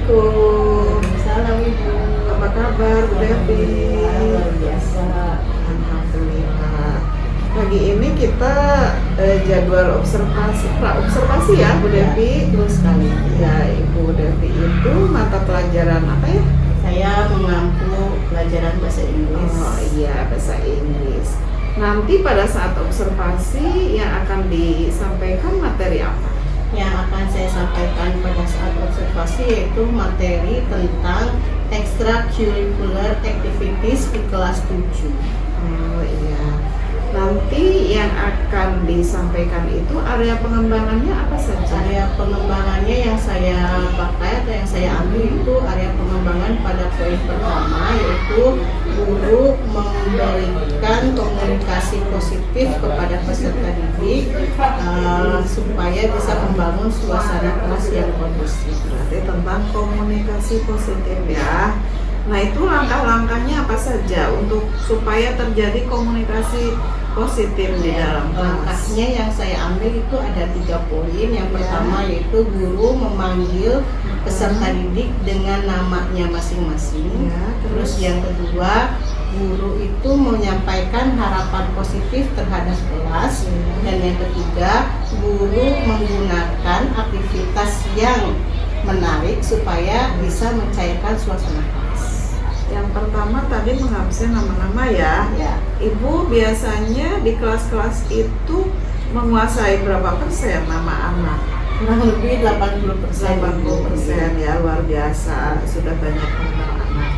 Assalamualaikum. Salam Ibu. Apa kabar Bu Devi? Luar biasa. Alhamdulillah. Pagi ini kita jadwal observasi ya Bu Devi. Terus sekali. Ya Ibu Devi itu mata pelajaran apa ya? Saya mengampu pelajaran bahasa Inggris. Oh iya, bahasa Inggris. Nanti pada saat observasi yang akan disampaikan materi apa? Yang akan saya sampaikan pada saat observasi yaitu materi tentang extracurricular activities di kelas 7. Oh iya. Nanti yang akan disampaikan itu area pengembangannya apa saja? Area pengembangannya yang saya pakai atau yang saya ambil itu area pengembangan pada poin pertama yaitu guru memberikan komunikasi positif kepada peserta didik supaya bisa membangun suasana kelas yang kondusif. Berarti tentang komunikasi positif ya. Nah itu langkah-langkahnya apa saja untuk supaya terjadi komunikasi positif di dalam kelas? Langkahnya yang saya ambil itu ada 3 poin. Yang pertama yaitu guru memanggil peserta didik dengan namanya masing-masing. Ya, Terus yang kedua, guru itu menyampaikan harapan positif terhadap kelas. Dan yang ketiga, guru menggunakan aktivitas yang menarik supaya bisa mencairkan suasana kelas. Yang pertama tadi mengabsen nama-nama ya. Ya, Ibu biasanya di kelas-kelas itu menguasai berapa persen nama anak? kurang lebih 80%. 80% ya, luar biasa, sudah banyak mengenal anak.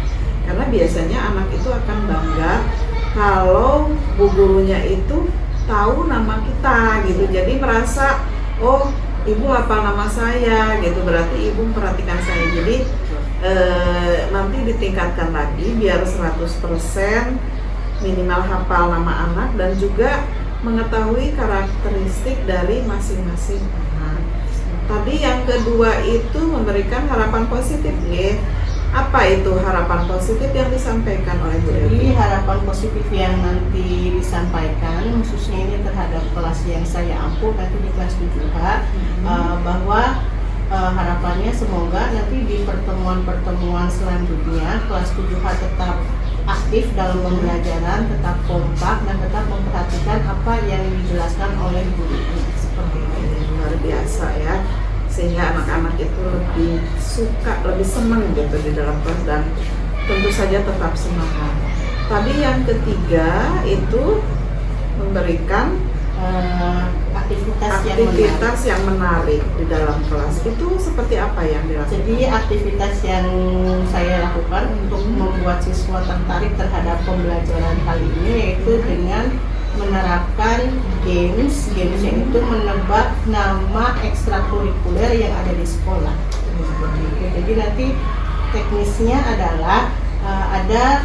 Karena biasanya anak itu akan bangga kalau bu gurunya itu tahu nama kita gitu. Jadi merasa, oh ibu hafal nama saya gitu, berarti ibu memperhatikan saya. Jadi nanti ditingkatkan lagi biar 100% minimal hafal nama anak dan juga mengetahui karakteristik dari masing-masing anak. Tadi yang kedua itu memberikan harapan positif ya. Apa itu harapan positif yang disampaikan oleh Bu Jadi Devi? harapan positif yang nanti disampaikan khususnya ini terhadap kelas yang saya ampu nanti di kelas 7H bahwa harapannya semoga nanti di pertemuan-pertemuan selanjutnya kelas 7H tetap aktif dalam pembelajaran, tetap kompak dan tetap memperhatikan apa yang dijelaskan oleh gurunya. Seperti itu. Luar biasa ya, sehingga anak-anak itu lebih suka, lebih senang gitu di dalam kelas dan tentu saja tetap semangat. Tadi yang ketiga itu memberikan aktivitas yang menarik di dalam kelas. Itu seperti apa yang dilakukan? Jadi aktivitas yang saya lakukan untuk membuat siswa tertarik terhadap pembelajaran kali ini yaitu dengan menerapkan games yang itu menebak nama ekstrakurikuler yang ada di sekolah. Jadi nanti teknisnya adalah ada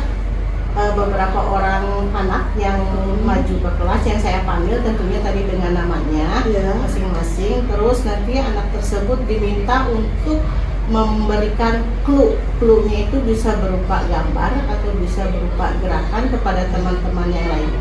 beberapa orang anak yang maju ke kelas yang saya panggil tentunya tadi dengan namanya masing-masing. Terus nanti anak tersebut diminta untuk memberikan clue-nya itu bisa berupa gambar atau bisa berupa gerakan kepada teman-teman yang lain.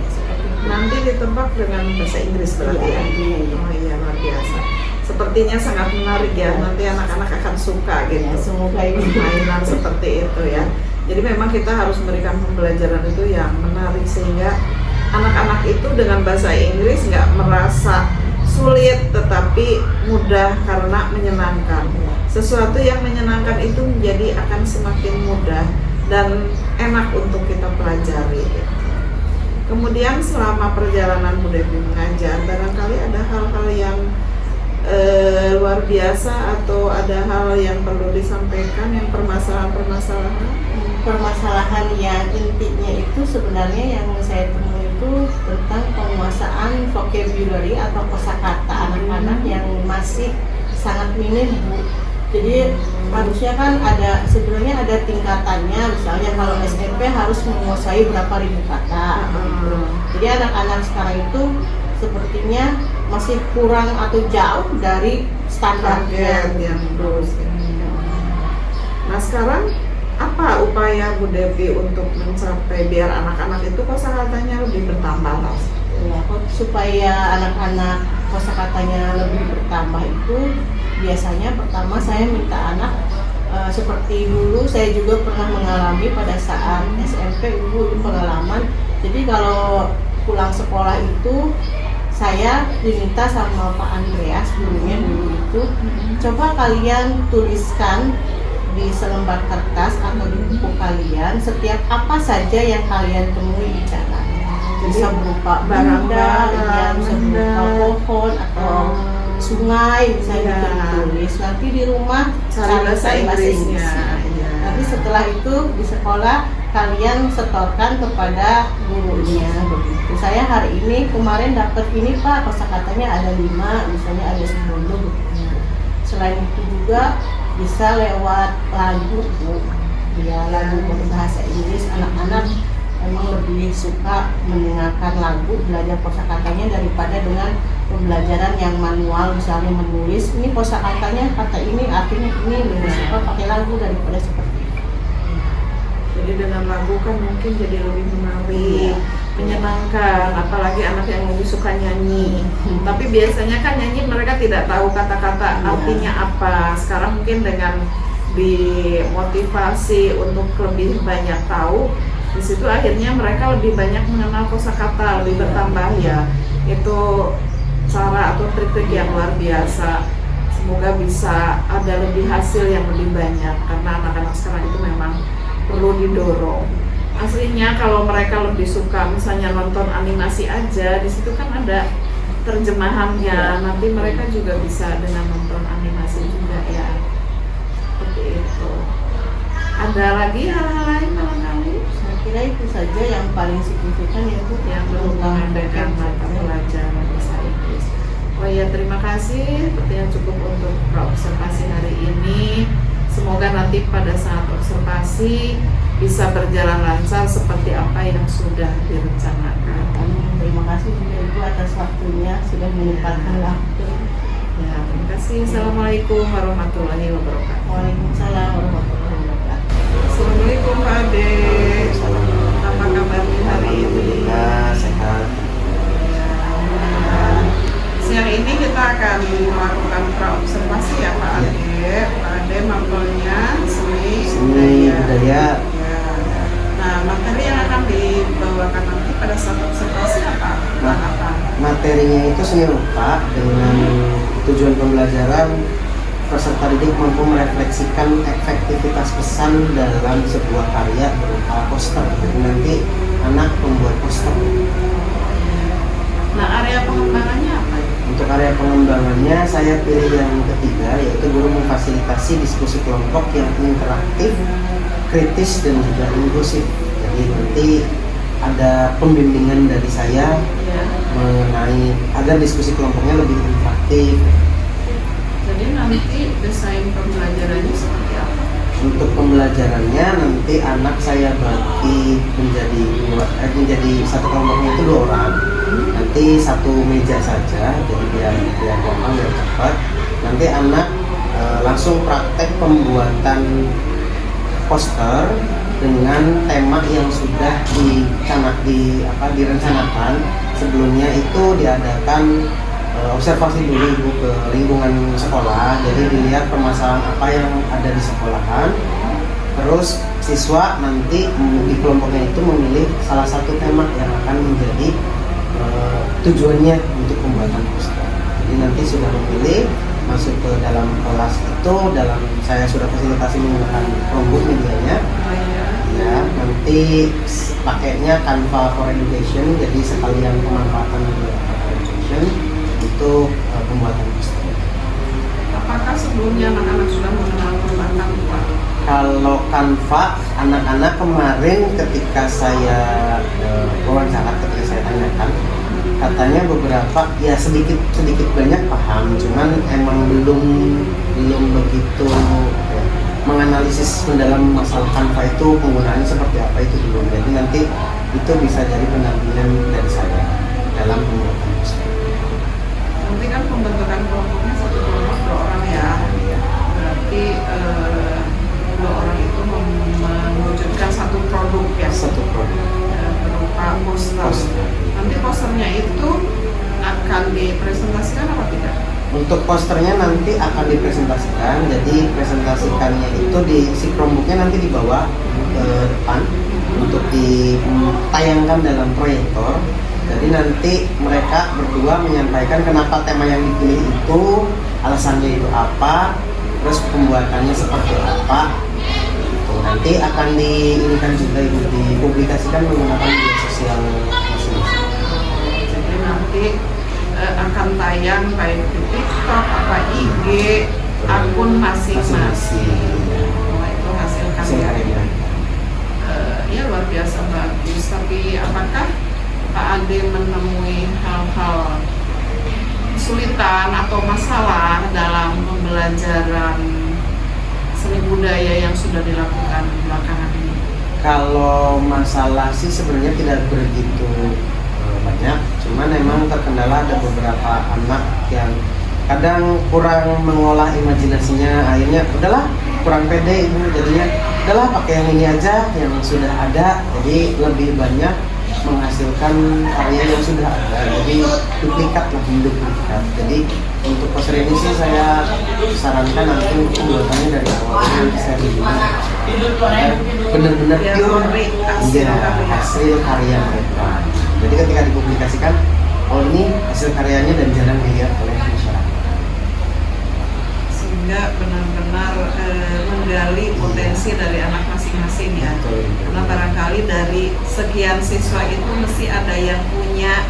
Nanti ditebak dengan bahasa Inggris berarti ya? Oh iya, luar biasa. Sepertinya sangat menarik ya, nanti anak-anak akan suka gitu. Ya, semoga ini mainan seperti itu ya. Jadi memang kita harus memberikan pembelajaran itu yang menarik sehingga anak-anak itu dengan bahasa Inggris nggak merasa sulit tetapi mudah karena menyenangkan. Sesuatu yang menyenangkan itu menjadi akan semakin mudah dan enak untuk kita pelajari. Kemudian selama perjalanan Bu Devi mengajar, barangkali ada hal-hal yang luar biasa atau ada hal yang perlu disampaikan, yang permasalahan yang intinya itu sebenarnya yang saya temui itu tentang penguasaan vocabulary atau kosakata anak-anak yang masih sangat minim, Bu. Jadi harusnya kan sebenarnya ada tingkatannya, misalnya kalau SMP harus menguasai berapa ribu kata. Jadi anak-anak sekarang itu sepertinya masih kurang atau jauh dari standarnya yang terus. Nah sekarang apa upaya Bu Devi untuk mencapai biar anak-anak itu kosakatanya lebih bertambah? Ya, supaya anak-anak kosakatanya lebih bertambah itu biasanya pertama saya minta anak seperti dulu saya juga pernah mengalami pada saat SMP, ibu pengalaman. Jadi kalau pulang sekolah itu saya diminta sama Pak Andreas gurunya dulu itu, coba kalian tuliskan di selembar kertas atau di buku kalian setiap apa saja yang kalian temui di jalan. Bisa berupa barang-barang, bisa berupa pohon atau sungai, misalnya ditulis. Nanti di rumah cari bahasa Inggrisnya. Nanti setelah itu di sekolah kalian setorkan kepada gurunya begitu. Saya hari ini kemarin dapat ini Pak, kosakatanya ada 5, misalnya ada 10 begitu. Selain itu juga bisa lewat lagu Bu. Ya, lagu berbahasa Inggris. Anak-anak emang lebih suka mendengarkan lagu, belajar kosakatanya daripada dengan pembelajaran yang manual, misalnya menulis ini kosakatanya kata ini artinya ini, lebih suka pakai lagu daripada seperti itu. Jadi dengan lagu kan mungkin jadi lebih menarik, menyenangkan, apalagi anak yang lebih suka nyanyi. Tapi biasanya kan nyanyi mereka tidak tahu kata-kata artinya apa. Sekarang mungkin dengan dimotivasi untuk lebih banyak tahu, di situ akhirnya mereka lebih banyak mengenal kosakata, lebih bertambah ya. Itu cara atau trik-trik yang luar biasa. Semoga bisa ada lebih hasil yang lebih banyak karena anak-anak sekarang itu memang perlu didorong. Aslinya kalau mereka lebih suka misalnya nonton animasi aja, di situ kan ada terjemahannya. Nanti mereka juga bisa dengan nonton animasi juga ya. Seperti itu. Ada lagi hal-hal lain barangkali? Saya kira itu saja yang paling signifikan yaitu Yang berhubungan dengan mata pelajaran bahasa Inggris. Oh ya, terima kasih. Sepertinya cukup untuk observasi hari ini. Semoga nanti pada saat observasi bisa berjalan lancar seperti apa yang sudah direncanakan. Terima kasih Ibu atas waktunya sudah menyempatkan waktu. Ya, terima kasih. Assalamualaikum warahmatullahi wabarakatuh. Waalaikumsalam warahmatullahi wabarakatuh. Assalamualaikum Pak Ade. Apa kabarnya hari ini? Alhamdulillah sehat. Siang ini kita akan melakukan praobservasi ya Pak Ade. Pak Ade mapelnya seni budaya. Ya. Nah, materi yang akan dibawakan nanti pada saat observasi apa? Apa? Materinya itu seni rupa dengan tujuan pembelajaran peserta didik mampu merefleksikan efektivitas pesan dalam sebuah karya berupa poster. Jadi nanti anak membuat poster. Nah, area pengembangannya apa? Untuk area pengembangannya saya pilih yang ketiga, yaitu guru memfasilitasi diskusi kelompok yang interaktif, kritis dan juga inklusif. Jadi nanti ada pembimbingan dari saya Ya. mengenai agar diskusi kelompoknya lebih interaktif. Jadi nanti desain pembelajarannya seperti apa? Untuk pembelajarannya nanti anak saya bagi menjadi satu kelompoknya itu 2 orang. Nanti satu meja saja, jadi biar gampang, biar cepat. Nanti anak langsung praktek pembuatan poster dengan tema yang sudah direncanakan. Sebelumnya itu diadakan observasi dulu Ibu ke lingkungan sekolah, jadi dilihat permasalahan apa yang ada di sekolahan. Terus siswa nanti di kelompoknya itu memilih salah satu tema yang akan menjadi tujuannya untuk pembuatan poster. Jadi nanti sudah memilih, masuk ke dalam kelas itu, saya sudah fasilitasi menggunakan Chromebook medianya. Ya, nanti pakainya Canva for Education, jadi sekalian pemanfaatan media for Education untuk pembuatan poster. Apakah sebelumnya anak-anak sudah mengenal tentang Canva? Kalau Canva, anak-anak kemarin ketika saya wawancara, ketika saya tanyakan, katanya beberapa ya sedikit banyak paham, cuman emang belum begitu menganalisis mendalam masalah Canva itu penggunaannya seperti apa itu belum. Jadi nanti itu bisa jadi pendampingan dari saya dalam pembuatan poster. Nanti kan pembentukan kelompoknya satu kelompok 2 orang ya. Berarti 2 orang itu mewujudkan satu produk ya. Satu produk. Berupa poster. Nanti posternya itu akan dipresentasikan apa tidak? Untuk posternya nanti akan dipresentasikan, jadi presentasikannya itu di si Chromebooknya nanti dibawa ke depan untuk ditayangkan dalam proyektor. Jadi nanti mereka berdua menyampaikan kenapa tema yang dipilih itu, alasannya itu apa, terus pembuatannya seperti apa. Gitu. Nanti akan diinikan juga ibu, dipublikasikan menggunakan media sosial masing-masing. Jadi nanti akan tayang baik di TikTok, IG, akun masing-masing. Oh, itu hasil karya. Ya luar biasa bagus. Tapi apakah Pak Ade menemui hal-hal kesulitan atau masalah dalam pembelajaran seni budaya yang sudah dilakukan belakangan ini? Kalau masalah sih sebenarnya tidak begitu banyak, cuman memang terkendala ada beberapa anak yang kadang kurang mengolah imajinasinya, akhirnya udahlah kurang pede ibu, jadinya udahlah pakai yang ini aja yang sudah ada, jadi lebih banyak menghasilkan karya yang sudah ada, jadi duplikat lah, menduplikat. Jadi untuk poster ini sih saya sarankan nanti pembuatannya dari awal seri benar-benar pure, iya, hasil karya mereka. Jadi ketika dipublikasikan, oh ini hasil karyanya dan jarang dilihat oleh masyarakat. Sehingga benar-benar menggali potensi dari anak masing-masing ya. Betul. Karena barangkali dari sekian siswa itu mesti ada yang punya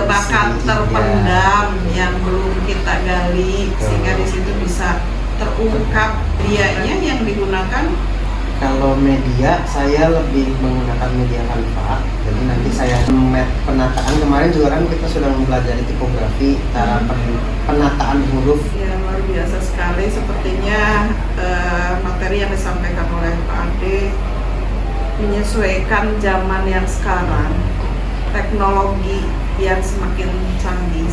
bakat terpendam yang belum kita gali, sehingga di situ bisa terungkap. Dianya yang digunakan. Kalau media, saya lebih menggunakan media Canva. Jadi nanti saya penataan, kemarin juga kan kita sudah mempelajari tipografi, cara penataan huruf. Ya luar biasa sekali. Sepertinya materi yang disampaikan oleh Pak Ade menyesuaikan zaman yang sekarang, teknologi yang semakin canggih.